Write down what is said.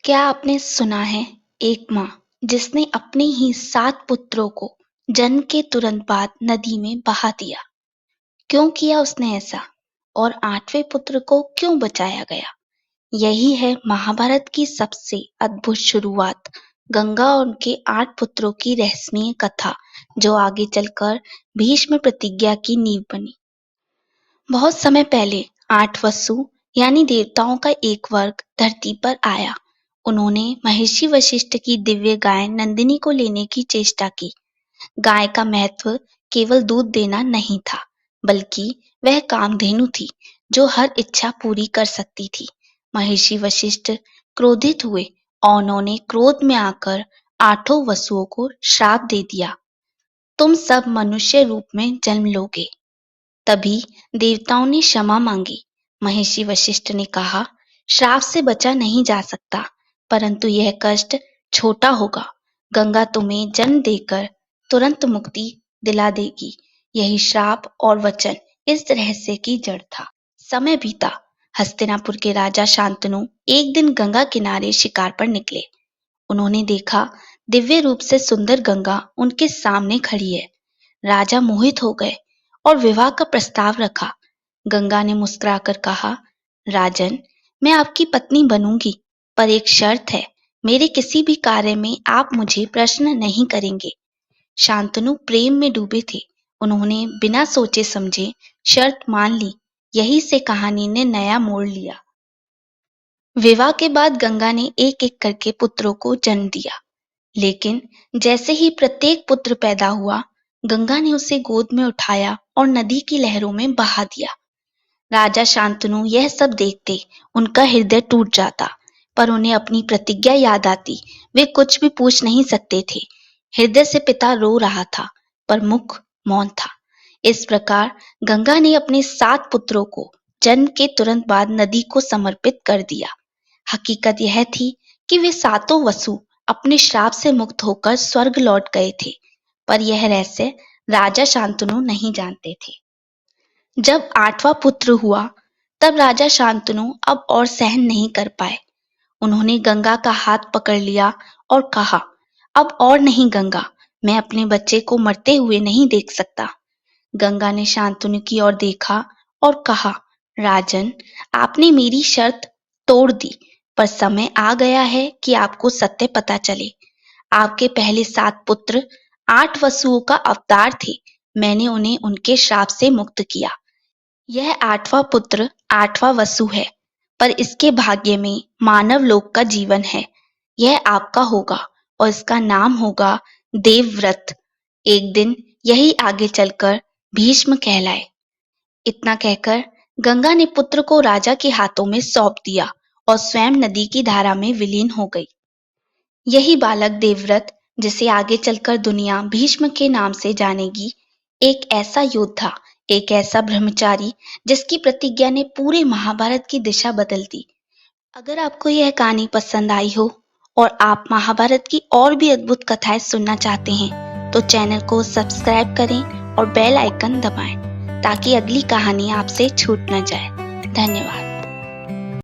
क्या आपने सुना है एक माँ जिसने अपने ही 7 पुत्रों को जन्म के तुरंत बाद नदी में बहा दिया? क्यों किया उसने ऐसा? और 8वें पुत्र को क्यों बचाया गया? यही है महाभारत की सबसे अद्भुत शुरुआत, गंगा और उनके 8 पुत्रों की रहस्यमय कथा, जो आगे चलकर भीष्म प्रतिज्ञा की नींव बनी। बहुत समय पहले 8 वसु यानी देवताओं का एक वर्ग धरती पर आया। उन्होंने महर्षि वशिष्ठ की दिव्य गाय नंदिनी को लेने की चेष्टा की। गाय का महत्व केवल दूध देना नहीं था, बल्कि वह कामधेनु थी जो हर इच्छा पूरी कर सकती थी। महर्षि वशिष्ठ क्रोधित हुए और उन्होंने क्रोध में आकर 8 वसुओं को श्राप दे दिया, तुम सब मनुष्य रूप में जन्म लोगे। तभी देवताओं ने क्षमा मांगी। महर्षि वशिष्ठ ने कहा, श्राप से बचा नहीं जा सकता, परंतु यह कष्ट छोटा होगा। गंगा तुम्हें जन्म देकर तुरंत मुक्ति दिला देगी। यही श्राप और वचन इस रहस्य की जड़ था। समय बीता। हस्तिनापुर के राजा शांतनु एक दिन गंगा किनारे शिकार पर निकले। उन्होंने देखा दिव्य रूप से सुंदर गंगा उनके सामने खड़ी है। राजा मोहित हो गए और विवाह का प्रस्ताव रखा। गंगा ने मुस्कुराकर कहा, राजन, मैं आपकी पत्नी बनूंगी, पर एक शर्त है, मेरे किसी भी कार्य में आप मुझे प्रश्न नहीं करेंगे। शांतनु प्रेम में डूबे थे। उन्होंने बिना सोचे समझे शर्त मान ली। यही से कहानी ने नया मोड़ लिया। विवाह के बाद गंगा ने एक एक करके पुत्रों को जन्म दिया, लेकिन जैसे ही प्रत्येक पुत्र पैदा हुआ, गंगा ने उसे गोद में उठाया और नदी की लहरों में बहा दिया। राजा शांतनु यह सब देखते उनका हृदय टूट जाता, पर उन्हें अपनी प्रतिज्ञा याद आती। वे कुछ भी पूछ नहीं सकते थे। हृदय से पिता रो रहा था, पर मुख मौन था। इस प्रकार गंगा ने अपने 7 पुत्रों को जन्म के तुरंत बाद नदी को समर्पित कर दिया। हकीकत यह थी कि वे 7 वसु अपने श्राप से मुक्त होकर स्वर्ग लौट गए थे, पर यह रहस्य राजा शांतनु नहीं जानते थे। जब 8वां पुत्र हुआ, तब राजा शांतनु अब और सहन नहीं कर पाए। उन्होंने गंगा का हाथ पकड़ लिया और कहा, अब और नहीं गंगा, मैं अपने बच्चे को मरते हुए नहीं देख सकता। गंगा ने शांतनु की ओर देखा और कहा, राजन, आपने मेरी शर्त तोड़ दी, पर समय आ गया है कि आपको सत्य पता चले। आपके पहले 7 पुत्र 8 वसुओं का अवतार थे। मैंने उन्हें उनके श्राप से मुक्त किया। यह 8वां पुत्र 8वां वसु है, पर इसके भाग्य में मानव लोक का जीवन है। यह आपका होगा और इसका नाम होगा देवव्रत। एक दिन यही आगे चलकर भीष्म कहलाए। इतना कहकर गंगा ने पुत्र को राजा के हाथों में सौंप दिया और स्वयं नदी की धारा में विलीन हो गई। यही बालक देवव्रत, जिसे आगे चलकर दुनिया भीष्म के नाम से जानेगी, एक ऐसा योद्धा, एक ऐसा ब्रह्मचारी जिसकी प्रतिज्ञा ने पूरे महाभारत की दिशा बदल दी। अगर आपको यह कहानी पसंद आई हो और आप महाभारत की और भी अद्भुत कथाएं सुनना चाहते हैं, तो चैनल को सब्सक्राइब करें और बेल आइकन दबाएं, ताकि अगली कहानी आपसे छूट न जाए। धन्यवाद।